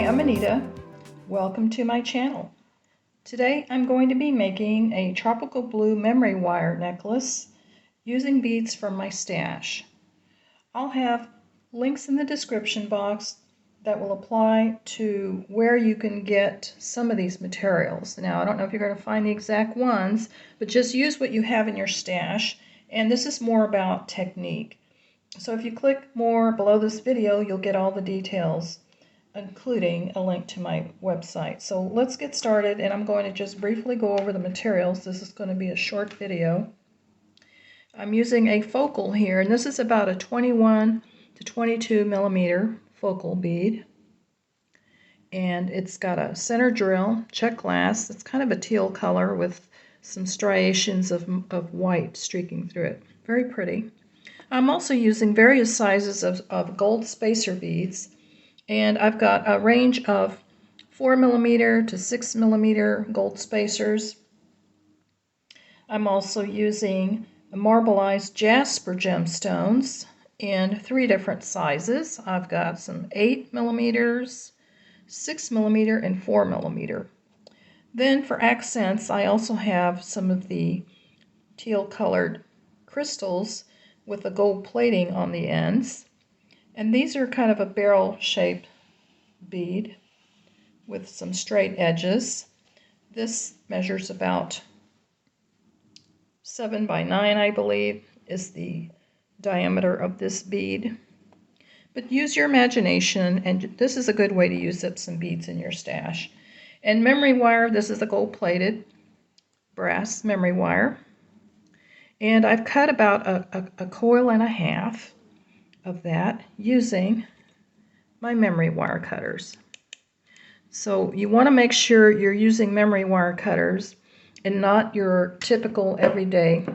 I'm Anita. Welcome to my channel. Today I'm going to be making a tropical blue memory wire necklace using beads from my stash. I'll have links in the description box that will apply to where you can get some of these materials. Now, I don't know if you're going to find the exact ones, but just use what you have in your stash, and this is more about technique. So if you click more below this video, you'll get all the details, including a link to my website. So let's get started, and I'm going to just briefly go over the materials. This is going to be a short video. I'm using a focal here, and this is about a 21 to 22 millimeter focal bead, and it's got a center drill, check glass. It's kind of a teal color with some striations of white streaking through it. Very pretty. I'm also using various sizes of gold spacer beads, and I've got a range of 4 millimeter to 6 millimeter gold spacers. I'm also using marbleized Jasper gemstones in 3 different sizes. I've got some 8 millimeters, 6 millimeter, and 4 millimeter. Then for accents, I also have some of the teal colored crystals with the gold plating on the ends. And these are kind of a barrel-shaped bead with some straight edges. This measures about 7 by 9, I believe, is the diameter of this bead. But use your imagination, and this is a good way to use up some beads in your stash. And memory wire, this is a gold-plated brass memory wire. And I've cut about a coil and a half of that using my memory wire cutters. So you want to make sure you're using memory wire cutters and not your typical everyday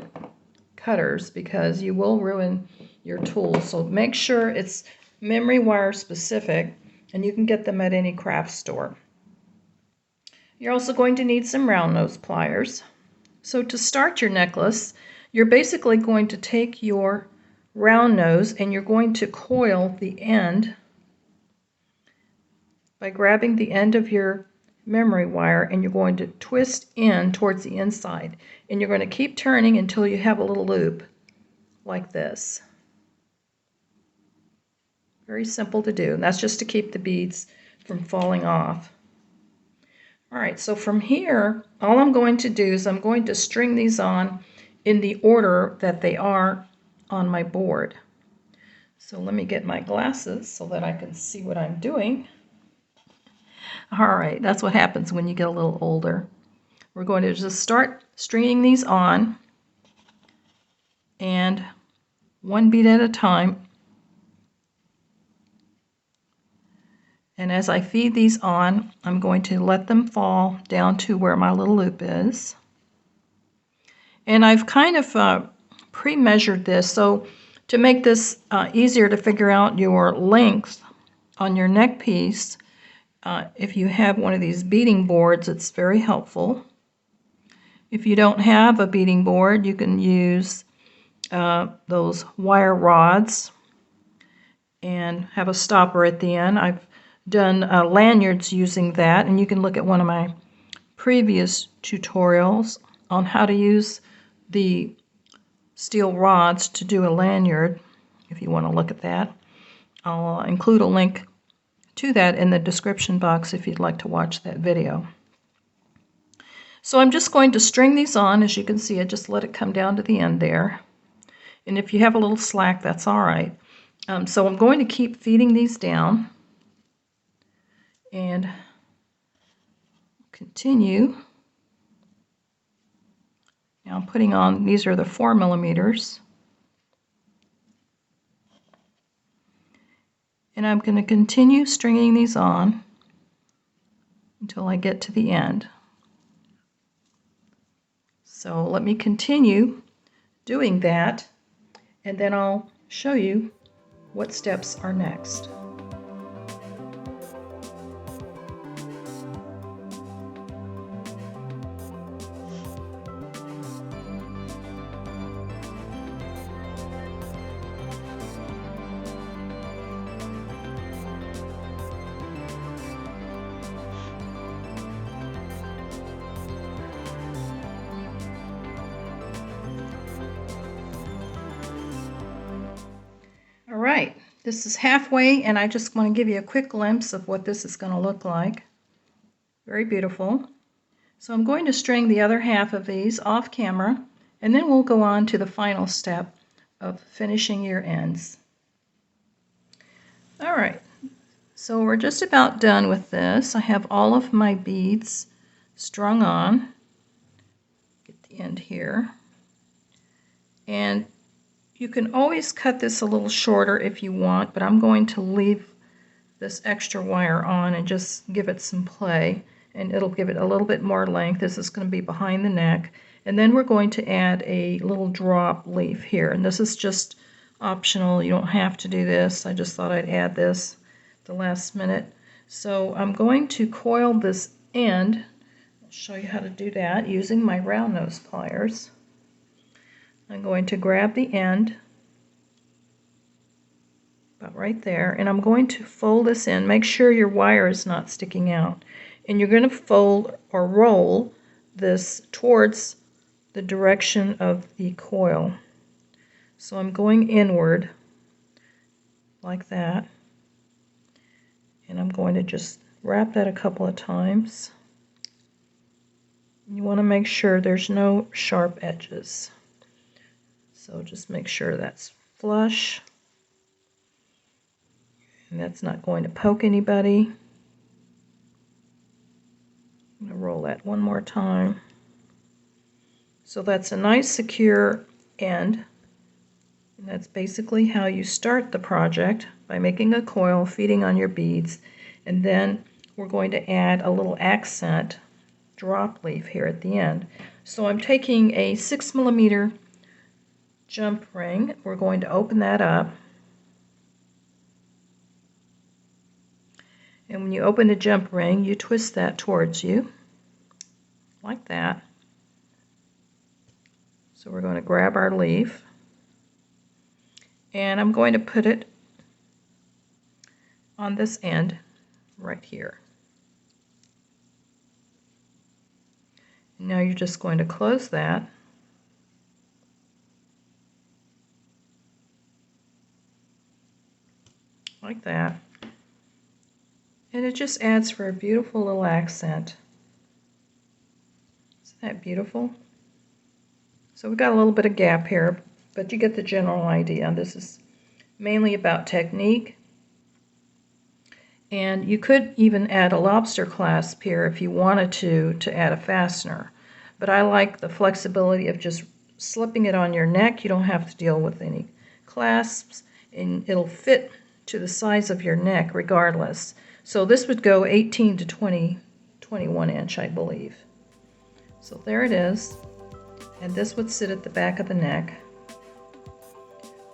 cutters, because you will ruin your tools. So make sure it's memory wire specific, and you can get them at any craft store. You're also going to need some round nose pliers. So to start your necklace, you're basically going to take your round nose and you're going to coil the end by grabbing the end of your memory wire, and you're going to twist in towards the inside, and you're going to keep turning until you have a little loop like this. Very simple to do, and that's just to keep the beads from falling off. Alright, so from here, all I'm going to do is I'm going to string these on in the order that they are on my board. So let me get my glasses so that I can see what I'm doing. Alright, that's what happens when you get a little older. We're going to just start stringing these on, and one bead at a time. And as I feed these on, I'm going to let them fall down to where my little loop is. And I've kind of pre-measured this, so to make this easier to figure out your length on your neck piece, if you have one of these beading boards, it's very helpful. If you don't have a beading board, you can use those wire rods and have a stopper at the end. I've done lanyards using that, and you can look at one of my previous tutorials on how to use the steel rods to do a lanyard, if you want to look at that. I'll include a link to that in the description box if you'd like to watch that video. So I'm just going to string these on. As you can see, I just let it come down to the end there. And if you have a little slack, that's all right. So I'm going to keep feeding these down and continue. Now I'm putting on, these are the 4 millimeters. And I'm going to continue stringing these on until I get to the end. So let me continue doing that, and then I'll show you what steps are next. This is halfway, and I just want to give you a quick glimpse of what this is going to look like. Very beautiful. So I'm going to string the other half of these off camera, and then we'll go on to the final step of finishing your ends. All right, so we're just about done with this. I have all of my beads strung on. Get the end here. And you can always cut this a little shorter if you want, but I'm going to leave this extra wire on and just give it some play, and it'll give it a little bit more length. This is going to be behind the neck, and then we're going to add a little drop leaf here, and this is just optional. You don't have to do this. I just thought I'd add this at the last minute. So I'm going to coil this end. I'll show you how to do that using my round nose pliers. I'm going to grab the end about right there, and I'm going to fold this in. Make sure your wire is not sticking out, and you're going to fold or roll this towards the direction of the coil. So I'm going inward like that, and I'm going to just wrap that a couple of times. You want to make sure there's no sharp edges. So just make sure that's flush, and that's not going to poke anybody. I'm going to roll that one more time. So that's a nice secure end, and that's basically how you start the project, by making a coil, feeding on your beads, and then we're going to add a little accent drop leaf here at the end. So I'm taking a 6mm jump ring. We're going to open that up, and when you open the jump ring, you twist that towards you like that. So we're going to grab our leaf, and I'm going to put it on this end right here. Now you're just going to close that, like that, and it just adds for a beautiful little accent. Isn't that beautiful? So we've got a little bit of gap here, but you get the general idea. This is mainly about technique, and you could even add a lobster clasp here if you wanted to add a fastener, but I like the flexibility of just slipping it on your neck. You don't have to deal with any clasps, and it'll fit to the size of your neck regardless. So this would go 18 to 21 inch, I believe. So there it is, and this would sit at the back of the neck.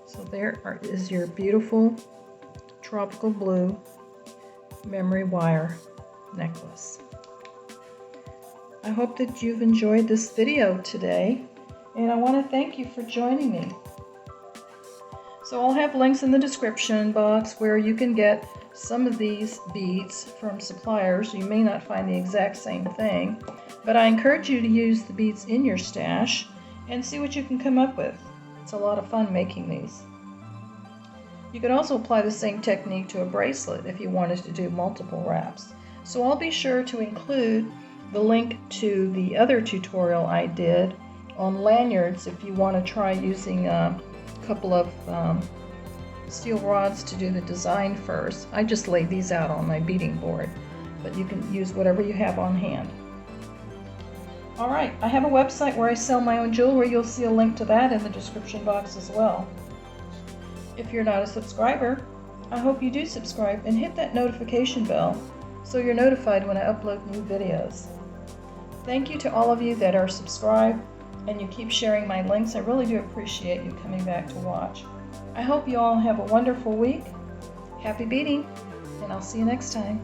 So there is your beautiful tropical blue memory wire necklace. I hope that you've enjoyed this video today, and I want to thank you for joining me. So I'll have links in the description box where you can get some of these beads from suppliers. You may not find the exact same thing, but I encourage you to use the beads in your stash and see what you can come up with. It's a lot of fun making these. You can also apply the same technique to a bracelet if you wanted to do multiple wraps. So I'll be sure to include the link to the other tutorial I did on lanyards if you want to try using a couple of steel rods to do the design first. I just laid these out on my beading board, but you can use whatever you have on hand. Alright, I have a website where I sell my own jewelry. You'll see a link to that in the description box as well. If you're not a subscriber, I hope you do subscribe and hit that notification bell so you're notified when I upload new videos. Thank you to all of you that are subscribed and you keep sharing my links. I really do appreciate you coming back to watch. I hope you all have a wonderful week. Happy beading, and I'll see you next time.